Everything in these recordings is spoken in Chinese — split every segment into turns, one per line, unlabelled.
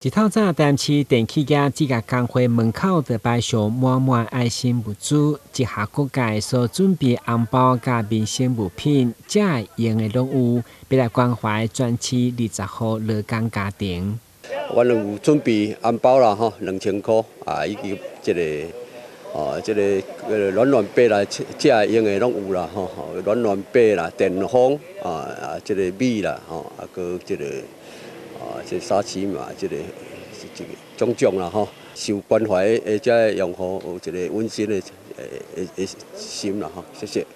一透早，台南市电器业职业工会门口就摆上满满爱心物资，一下各界所准备红包甲民生物品，这用的拢有，要来关怀全市20户劳工家庭。
我有准备红包啦，2000块以及这个暖被啦，这用的拢有啦暖被啦、电风这个米啦个这个这沙琪玛这个种啦受关怀的这用户有一个温馨的心啦谢谢。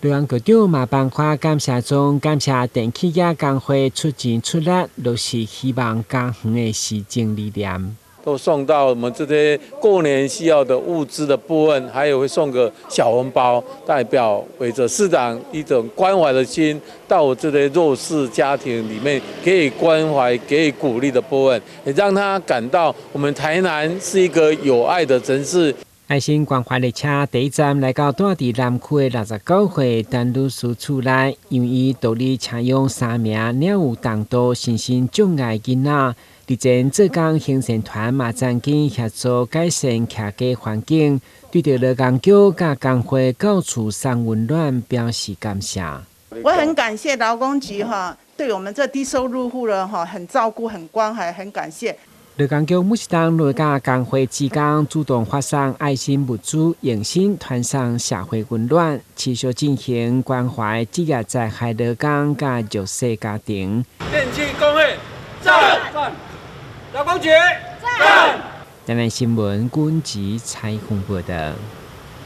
劳工局长嘛颁发感谢状，感谢电器业工会出钱出力，落实希望家园的施政理念。
都送到我们这些过年需要的物资的部分，还有会送个小红包，代表为着市长一种关怀的心，到我这些弱势家庭里面给予关怀、给予鼓励的部分，也让他感到我们台南是一个有爱的城市。
爱心关怀列车第一站来到住伫南区的69岁陈女士厝内，因为伊独立请用3名领有重度身心障碍囡仔。日前浙江行善团嘛曾经协助改善徛家环境，对着劳工局甲工会到处送温暖表示感谢。
我很感谢劳工局对我们这低收入户的很照顾、很关怀，很感谢。
劳工局每当落甲工会之间主动发送爱心物资，用心传送社会温暖，持续进行关怀职业灾害劳工甲弱势家庭。
电器工会赞！劳工局赞！
台南新闻军集采访报道。